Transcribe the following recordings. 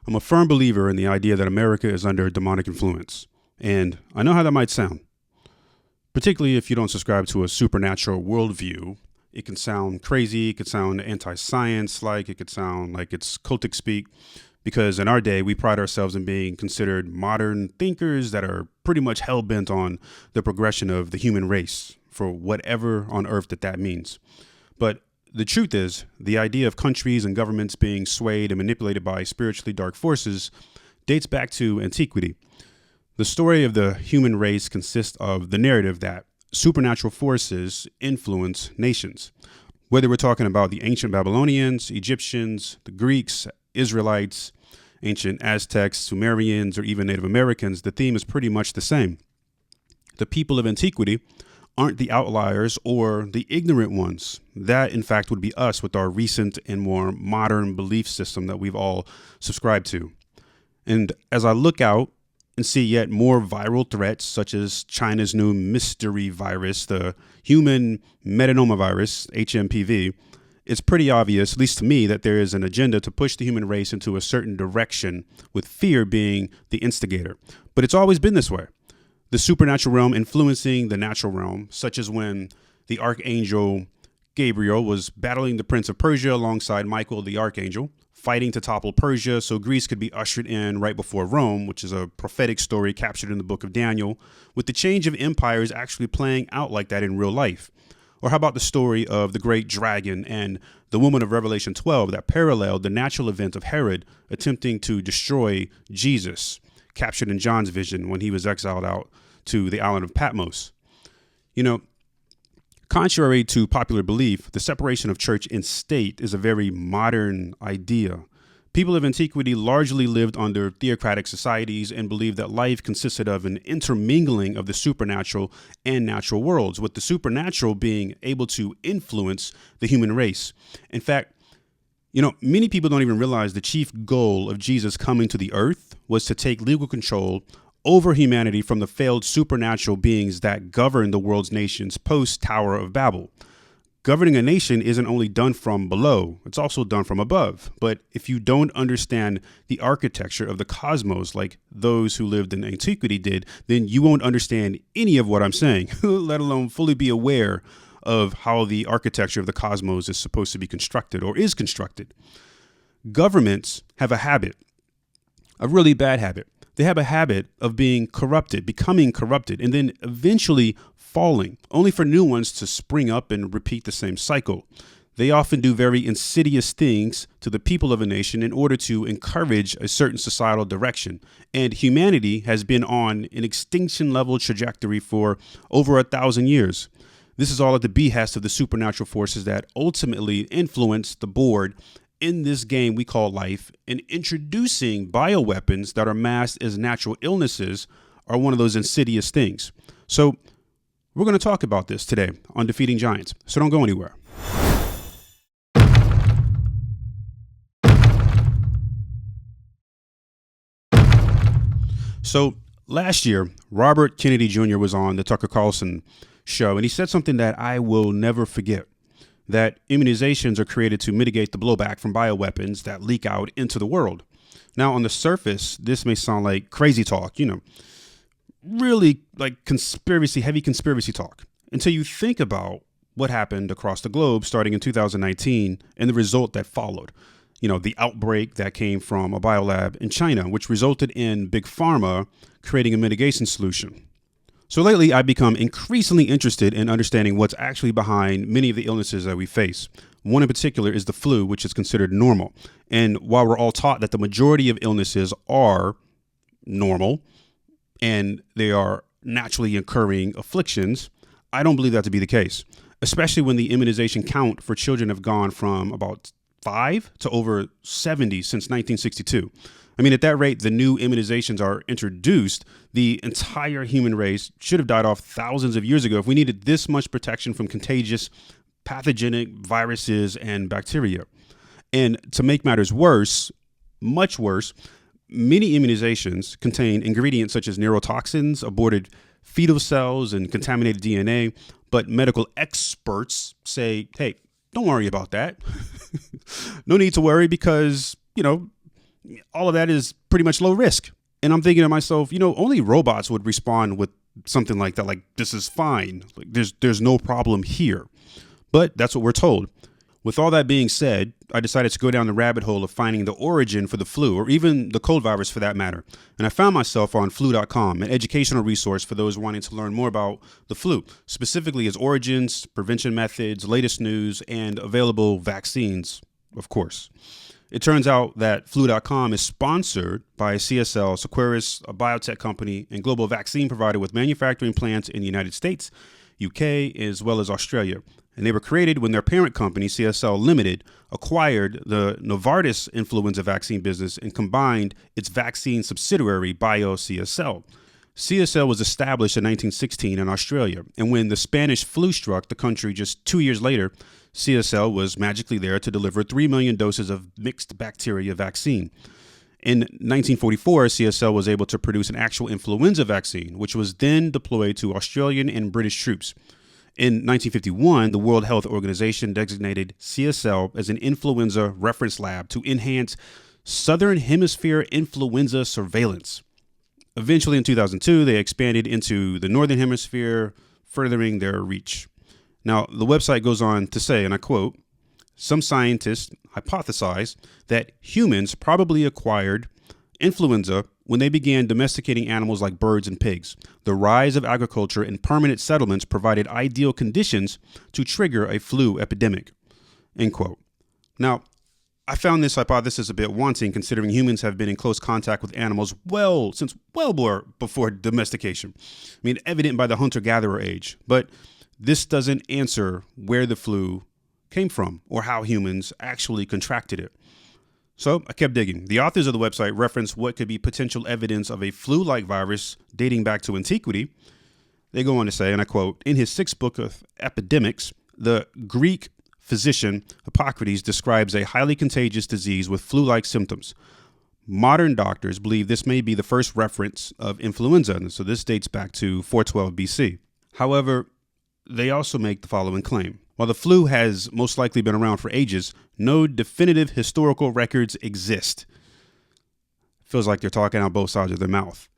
I'm a firm believer in the idea that America is under demonic influence. And I know how that might sound, particularly if you don't subscribe to a supernatural worldview. It can sound crazy, it could sound anti-science like, it could sound like it's cultic speak, because in our day, we pride ourselves in being considered modern thinkers that are pretty much hell-bent on the progression of the human race, for whatever on earth that means. But the truth is, the idea of countries and governments being swayed and manipulated by spiritually dark forces dates back to antiquity. The story of the human race consists of the narrative that supernatural forces influence nations. Whether we're talking about the ancient Babylonians, Egyptians, the Greeks, Israelites, ancient Aztecs, Sumerians, or even Native Americans, the theme is pretty much the same. The people of antiquity aren't the outliers or the ignorant ones. That, in fact, would be us with our recent and more modern belief system that we've all subscribed to. And as I look out and see yet more viral threats, such as China's new mystery virus, the human metapneumovirus, HMPV, it's pretty obvious, at least to me, that there is an agenda to push the human race into a certain direction, with fear being the instigator. But it's always been this way. The supernatural realm influencing the natural realm, such as when the archangel Gabriel was battling the prince of Persia alongside Michael the archangel, fighting to topple Persia so Greece could be ushered in right before Rome, which is a prophetic story captured in the book of Daniel, with the change of empires actually playing out like that in real life. Or how about the story of the great dragon and the woman of Revelation 12 that paralleled the natural event of Herod attempting to destroy Jesus, captured in John's vision when he was exiled out to the island of Patmos. You know, contrary to popular belief, the separation of church and state is a very modern idea. People of antiquity largely lived under theocratic societies and believed that life consisted of an intermingling of the supernatural and natural worlds, with the supernatural being able to influence the human race. In fact, many people don't even realize the chief goal of Jesus coming to the earth was to take legal control over humanity from the failed supernatural beings that govern the world's nations post-Tower of Babel. Governing a nation isn't only done from below, it's also done from above. But if you don't understand the architecture of the cosmos like those who lived in antiquity did, then you won't understand any of what I'm saying, let alone fully be aware of how the architecture of the cosmos is supposed to be constructed or is constructed. Governments have a habit, a really bad habit. They have a habit of being corrupted, becoming corrupted, and then eventually falling, only for new ones to spring up and repeat the same cycle. They often do very insidious things to the people of a nation in order to encourage a certain societal direction. And humanity has been on an extinction level trajectory for over 1,000 years. This is all at the behest of the supernatural forces that ultimately influence the board in this game we call life, and introducing bioweapons that are masked as natural illnesses are one of those insidious things. So we're going to talk about this today on Defeating Giants, so don't go anywhere. So last year, Robert Kennedy Jr. was on the Tucker Carlson show, and he said something that I will never forget. That immunizations are created to mitigate the blowback from bioweapons that leak out into the world. Now, on the surface, this may sound like crazy talk, really like heavy conspiracy talk, until you think about what happened across the globe starting in 2019 and the result that followed. The outbreak that came from a biolab in China, which resulted in Big Pharma creating a mitigation solution. So lately, I've become increasingly interested in understanding what's actually behind many of the illnesses that we face. One in particular is the flu, which is considered normal. And while we're all taught that the majority of illnesses are normal and they are naturally occurring afflictions, I don't believe that to be the case, especially when the immunization count for children have gone from about 5 to over 70 since 1962. I mean, at that rate, the new immunizations are introduced. The entire human race should have died off thousands of years ago if we needed this much protection from contagious, pathogenic viruses and bacteria. And to make matters worse, much worse, many immunizations contain ingredients such as neurotoxins, aborted fetal cells, and contaminated DNA. But medical experts say, hey, don't worry about that. No need to worry because, all of that is pretty much low risk. And I'm thinking to myself, only robots would respond with something like that. Like, this is fine. Like, there's no problem here. But that's what we're told. With all that being said, I decided to go down the rabbit hole of finding the origin for the flu, or even the cold virus for that matter. And I found myself on flu.com, an educational resource for those wanting to learn more about the flu, specifically its origins, prevention methods, latest news, and available vaccines, of course. It turns out that flu.com is sponsored by CSL, Seqirus, a biotech company and global vaccine provider with manufacturing plants in the United States, UK, as well as Australia. And they were created when their parent company, CSL Limited, acquired the Novartis influenza vaccine business and combined its vaccine subsidiary, BioCSL. CSL was established in 1916 in Australia, and when the Spanish flu struck the country just 2 years later, CSL was magically there to deliver 3 million doses of mixed bacteria vaccine. In 1944, CSL was able to produce an actual influenza vaccine, which was then deployed to Australian and British troops. In 1951, the World Health Organization designated CSL as an influenza reference lab to enhance Southern Hemisphere influenza surveillance. Eventually, in 2002, they expanded into the Northern Hemisphere, furthering their reach. Now, the website goes on to say, and I quote, "Some scientists hypothesize that humans probably acquired influenza when they began domesticating animals like birds and pigs. The rise of agriculture and permanent settlements provided ideal conditions to trigger a flu epidemic." End quote. Now, I found this hypothesis a bit wanting, considering humans have been in close contact with animals since well before domestication. I mean, evident by the hunter-gatherer age. But this doesn't answer where the flu came from or how humans actually contracted it. So I kept digging. The authors of the website reference what could be potential evidence of a flu-like virus dating back to antiquity. They go on to say, and I quote, "In his sixth book of epidemics, the Greek physician Hippocrates describes a highly contagious disease with flu-like symptoms. Modern doctors believe this may be the first reference of influenza, and so this dates back to 412 BC. However, they also make the following claim. While the flu has most likely been around for ages, no definitive historical records exist." Feels like they're talking out both sides of their mouth.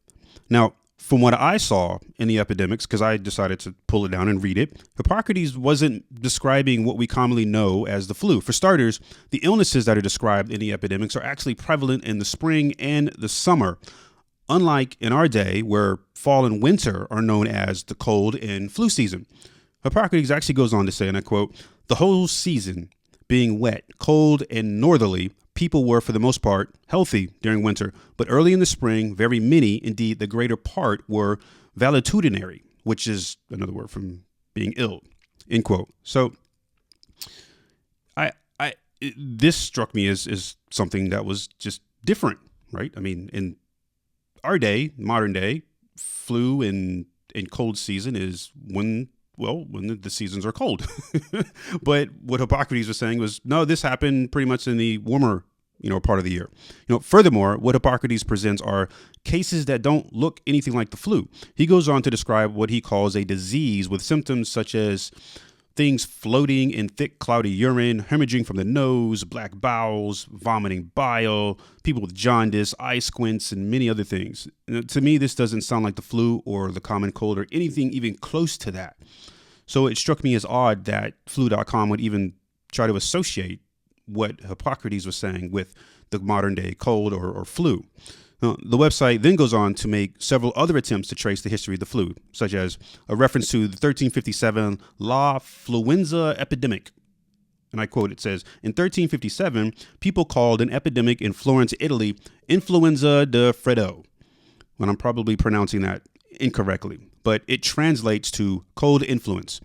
Now, from what I saw in the epidemics, because I decided to pull it down and read it, Hippocrates wasn't describing what we commonly know as the flu. For starters, the illnesses that are described in the epidemics are actually prevalent in the spring and the summer, unlike in our day where fall and winter are known as the cold and flu season. Hippocrates actually goes on to say, and I quote, "The whole season being wet, cold, and northerly, people were, for the most part, healthy during winter, but early in the spring, very many, indeed the greater part, were valetudinary," which is another word from being ill, end quote. So this struck me as something that was just different, right? I mean, in our day, modern day, flu and cold season is when the seasons are cold. But what Hippocrates was saying was, no, this happened pretty much in the warmer, part of the year. Furthermore, what Hippocrates presents are cases that don't look anything like the flu. He goes on to describe what he calls a disease with symptoms such as things floating in thick, cloudy urine, hemorrhaging from the nose, black bowels, vomiting bile, people with jaundice, eye squints, and many other things. To me, this doesn't sound like the flu or the common cold or anything even close to that. So it struck me as odd that flu.com would even try to associate what Hippocrates was saying with the modern day cold or flu. The website then goes on to make several other attempts to trace the history of the flu, such as a reference to the 1357 La Fluenza epidemic. And I quote, it says, "In 1357, people called an epidemic in Florence, Italy, influenza de freddo." And I'm probably pronouncing that incorrectly, but it translates to cold influence.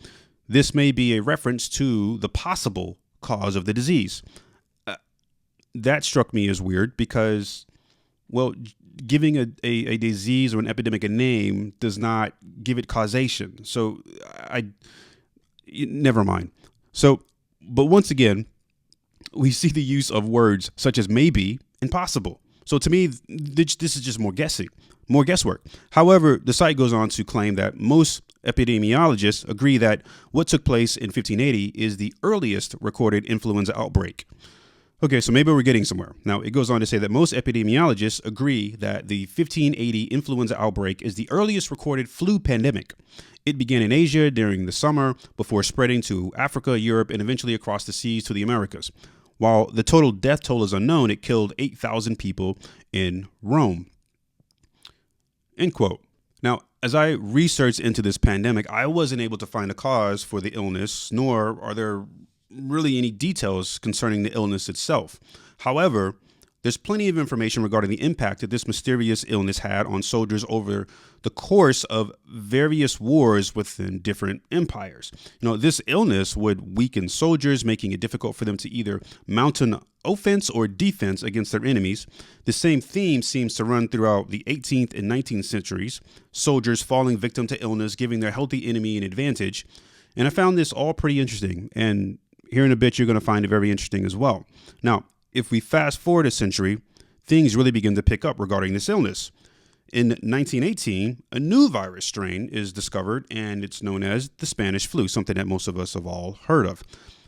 This may be a reference to the possible cause of the disease. That struck me as weird because, well, giving a disease or an epidemic a name does not give it causation. So never mind. So, but once again, we see the use of words such as maybe and possible. So to me, this is just more guesswork. However, the site goes on to claim that most epidemiologists agree that what took place in 1580 is the earliest recorded influenza outbreak. Okay, so maybe we're getting somewhere. Now, it goes on to say that most epidemiologists agree that the 1580 influenza outbreak is the earliest recorded flu pandemic. It began in Asia during the summer before spreading to Africa, Europe, and eventually across the seas to the Americas. While the total death toll is unknown, it killed 8,000 people in Rome. End quote. Now, as I researched into this pandemic, I wasn't able to find a cause for the illness, nor are there really any details concerning the illness itself. However, there's plenty of information regarding the impact that this mysterious illness had on soldiers over the course of various wars within different empires. This illness would weaken soldiers, making it difficult for them to either mount an offense or defense against their enemies. The same theme seems to run throughout the 18th and 19th centuries, soldiers falling victim to illness, giving their healthy enemy an advantage. And I found this all pretty interesting, and here in a bit, you're going to find it very interesting as well. Now, if we fast forward a century, things really begin to pick up regarding this illness. In 1918, a new virus strain is discovered, and it's known as the Spanish flu, something that most of us have all heard of.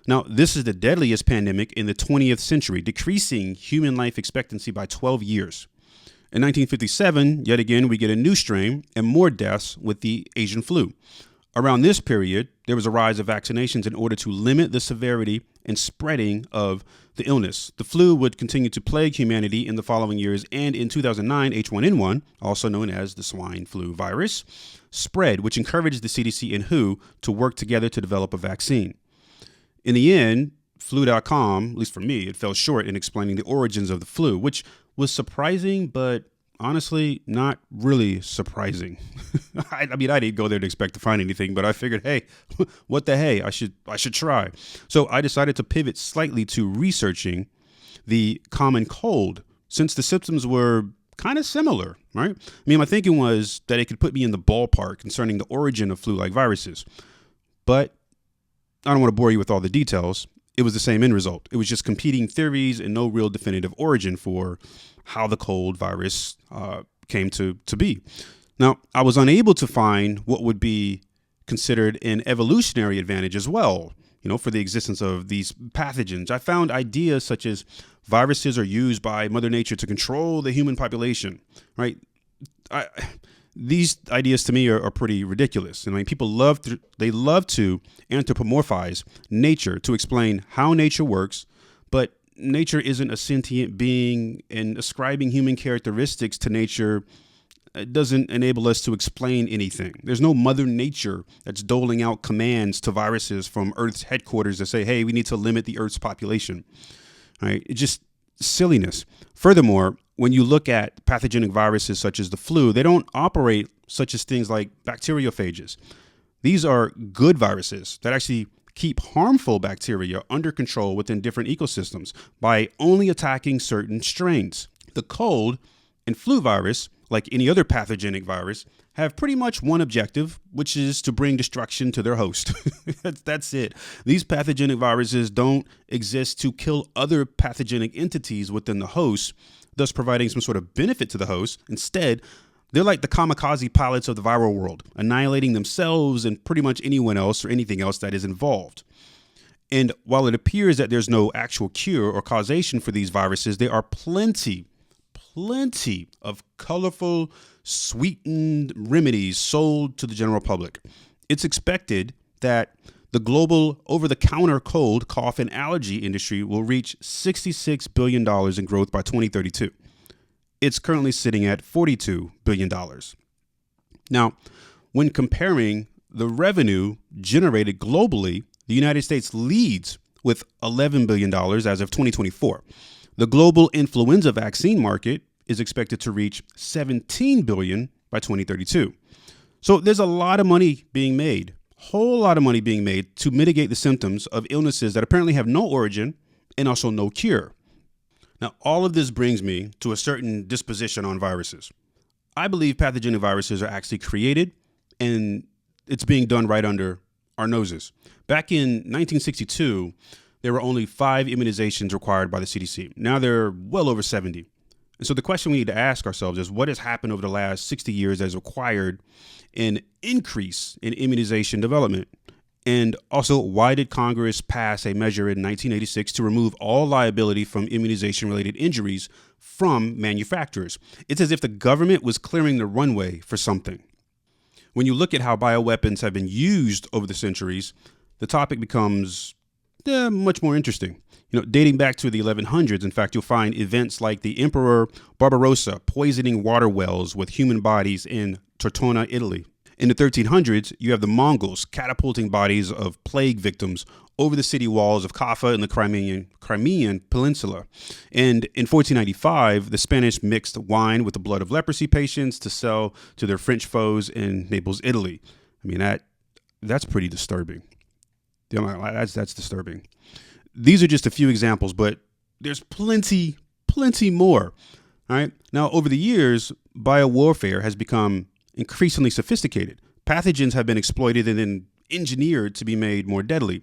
Now, this is the deadliest pandemic in the 20th century, decreasing human life expectancy by 12 years. In 1957, yet again, we get a new strain and more deaths with the Asian flu. Around this period, there was a rise of vaccinations in order to limit the severity and spreading of the illness. The flu would continue to plague humanity in the following years, and in 2009, H1N1, also known as the swine flu virus, spread, which encouraged the CDC and WHO to work together to develop a vaccine. In the end, flu.com, at least for me, it fell short in explaining the origins of the flu, which was surprising, but honestly, not really surprising. I didn't go there to expect to find anything, but I figured, hey, what the hey, I should try. So I decided to pivot slightly to researching the common cold, since the symptoms were kind of similar, right? My thinking was that it could put me in the ballpark concerning the origin of flu-like viruses. But I don't want to bore you with all the details. It was the same end result. It was just competing theories and no real definitive origin for how the cold virus came to be. Now, I was unable to find what would be considered an evolutionary advantage as well, for the existence of these pathogens. I found ideas such as viruses are used by Mother Nature to control the human population, right? These ideas to me are pretty ridiculous. People love to anthropomorphize nature to explain how nature works, but nature isn't a sentient being, and ascribing human characteristics to nature doesn't enable us to explain anything. There's no Mother Nature that's doling out commands to viruses from Earth's headquarters to say, hey, we need to limit the Earth's population. Right? It's just silliness. Furthermore, when you look at pathogenic viruses such as the flu, they don't operate such as things like bacteriophages. These are good viruses that actually keep harmful bacteria under control within different ecosystems by only attacking certain strains. The cold and flu virus, like any other pathogenic virus, have pretty much one objective, which is to bring destruction to their host. That's it. These pathogenic viruses don't exist to kill other pathogenic entities within the host, thus providing some sort of benefit to the host. Instead, they're like the kamikaze pilots of the viral world, annihilating themselves and pretty much anyone else or anything else that is involved. And while it appears that there's no actual cure or causation for these viruses, there are plenty of colorful, sweetened remedies sold to the general public. It's expected that the global over-the-counter cold, cough, and allergy industry will reach $66 billion in growth by 2032. It's currently sitting at $42 billion. Now, when comparing the revenue generated globally, the United States leads with $11 billion as of 2024. The global influenza vaccine market is expected to reach $17 billion by 2032. So there's a lot of money being made, whole lot of money being made to mitigate the symptoms of illnesses that apparently have no origin and also no cure. Now, all of this brings me to a certain disposition on viruses. I believe pathogenic viruses are actually created, and it's being done right under our noses. Back in 1962, there were only 5 immunizations required by the CDC. Now there are well over 70. And so the question we need to ask ourselves is, what has happened over the last 60 years that has required an increase in immunization development? And also, why did Congress pass a measure in 1986 to remove all liability from immunization-related injuries from manufacturers? It's as if the government was clearing the runway for something. When you look at how bioweapons have been used over the centuries, the topic becomes much more interesting. Dating back to the 1100s, in fact, you'll find events like the Emperor Barbarossa poisoning water wells with human bodies in Tortona, Italy. In the 1300s, you have the Mongols catapulting bodies of plague victims over the city walls of Kaffa in the Crimean Peninsula. And in 1495, the Spanish mixed wine with the blood of leprosy patients to sell to their French foes in Naples, Italy. I mean, that's pretty disturbing. That's disturbing. These are just a few examples, but there's plenty more. All right. Now, over the years, biowarfare has become increasingly sophisticated. Pathogens have been exploited and then engineered to be made more deadly.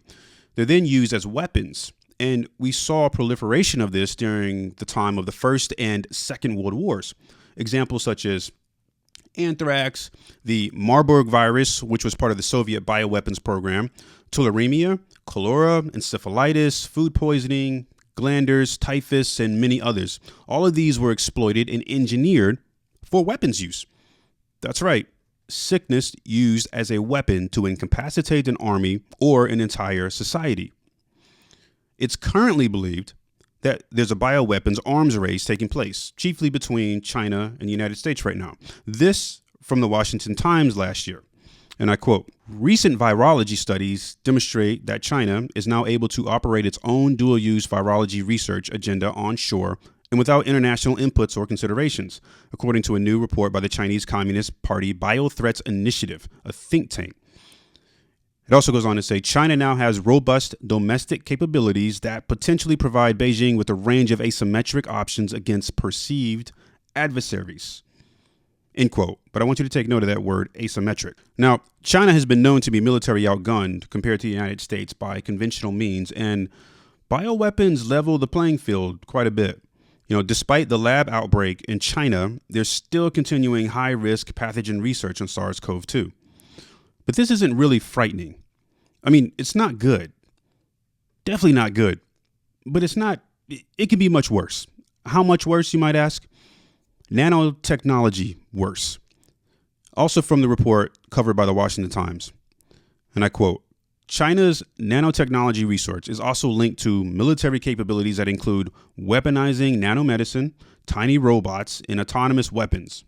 They're then used as weapons. And we saw proliferation of this during the time of the First and Second World Wars. Examples such as anthrax, the Marburg virus, which was part of the Soviet bioweapons program, tularemia, cholera, encephalitis, food poisoning, glanders, typhus, and many others. All of these were exploited and engineered for weapons use. That's right. Sickness used as a weapon to incapacitate an army or an entire society. It's currently believed that there's a bioweapons arms race taking place, chiefly between China and the United States right now. This from the Washington Times last year. And I quote, "Recent virology studies demonstrate that China is now able to operate its own dual-use virology research agenda onshore and without international inputs or considerations, according to a new report by the Chinese Communist Party Biothreats Initiative, a think tank. It also goes on to say China now has robust domestic capabilities that potentially provide Beijing with a range of asymmetric options against perceived adversaries." End quote. But I want you to take note of that word, asymmetric. Now, China has been known to be military outgunned compared to the United States by conventional means, and bioweapons level the playing field quite a bit. Despite the lab outbreak in China, there's still continuing high-risk pathogen research on SARS-CoV-2. But this isn't really frightening. I mean, it's not good. Definitely not good. But it can be much worse. How much worse, you might ask? Nanotechnology worse. Also from the report covered by the Washington Times. And I quote, "China's nanotechnology research is also linked to military capabilities that include weaponizing nanomedicine, tiny robots, and autonomous weapons."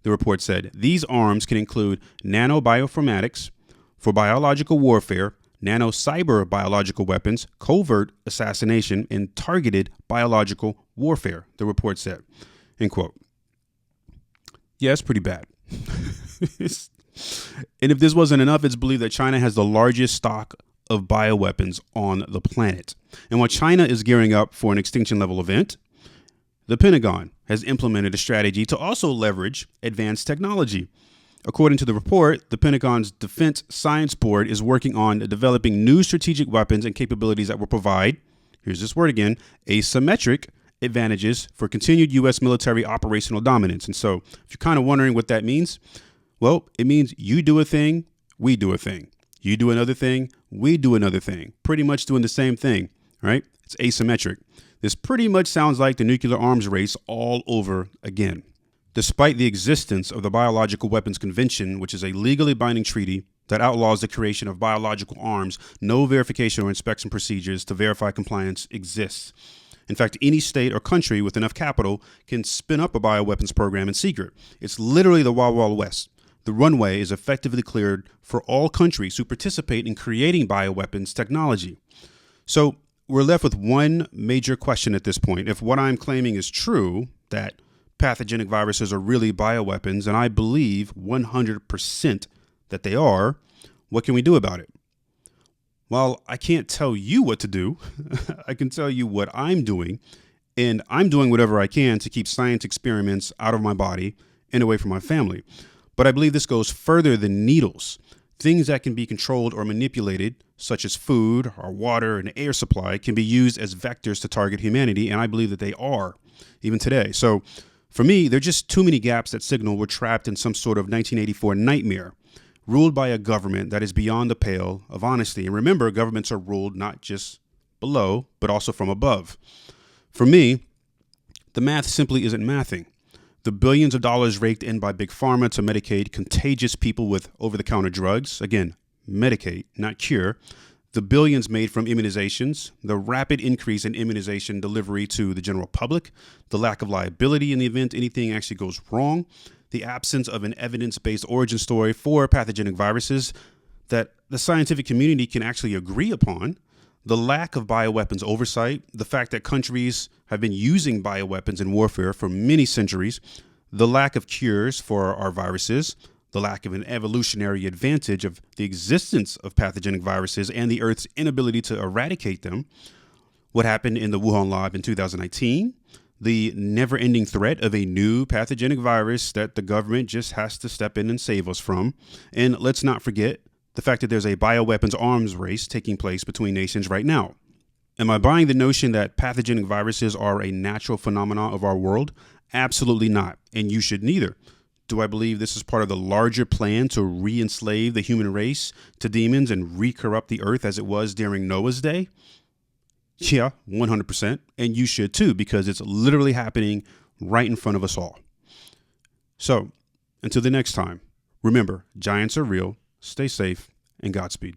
The report said these arms can include nanobioformatics for biological warfare, nano-cyber biological weapons, covert assassination, and targeted biological warfare, the report said. End quote. Yeah, it's pretty bad. And if this wasn't enough, it's believed that China has the largest stock of bioweapons on the planet. And while China is gearing up for an extinction level event, the Pentagon has implemented a strategy to also leverage advanced technology. According to the report, the Pentagon's Defense Science Board is working on developing new strategic weapons and capabilities that will provide, here's this word again, asymmetric advantages for continued U.S. military operational dominance. And so if you're kind of wondering what that means, well, it means you do a thing, we do a thing. You do another thing, we do another thing. Pretty much doing the same thing, right? It's asymmetric. This pretty much sounds like the nuclear arms race all over again. Despite the existence of the Biological Weapons Convention, which is a legally binding treaty that outlaws the creation of biological arms, no verification or inspection procedures to verify compliance exists. In fact, any state or country with enough capital can spin up a bioweapons program in secret. It's literally the Wild Wild West. The runway is effectively cleared for all countries who participate in creating bioweapons technology. So we're left with one major question at this point. If what I'm claiming is true, that pathogenic viruses are really bioweapons, and I believe 100% that they are, what can we do about it? Well, I can't tell you what to do. I can tell you what I'm doing, and I'm doing whatever I can to keep science experiments out of my body and away from my family. But I believe this goes further than needles. Things that can be controlled or manipulated, such as food, our water, and air supply, can be used as vectors to target humanity, and I believe that they are, even today. So for me, there are just too many gaps that signal we're trapped in some sort of 1984 nightmare. ruled by a government that is beyond the pale of honesty. And remember, governments are ruled not just below, but also from above. For me, the math simply isn't mathing. The billions of dollars raked in by Big Pharma to medicate contagious people with over-the-counter drugs, again, medicate, not cure, the billions made from immunizations, the rapid increase in immunization delivery to the general public, the lack of liability in the event anything actually goes wrong, the absence of an evidence-based origin story for pathogenic viruses that the scientific community can actually agree upon, the lack of bioweapons oversight, the fact that countries have been using bioweapons in warfare for many centuries, the lack of cures for our viruses, the lack of an evolutionary advantage of the existence of pathogenic viruses and the Earth's inability to eradicate them, what happened in the Wuhan lab in 2019, the never-ending threat of a new pathogenic virus that the government just has to step in and save us from, and let's not forget the fact that there's a bioweapons arms race taking place between nations right now. Am I buying the notion that pathogenic viruses are a natural phenomenon of our world? Absolutely not, and you should neither. Do I believe this is part of the larger plan to re-enslave the human race to demons and re-corrupt the earth as it was during Noah's day? Yeah, 100%, and you should too, because it's literally happening right in front of us all. So, until the next time, remember, giants are real. Stay safe, and Godspeed.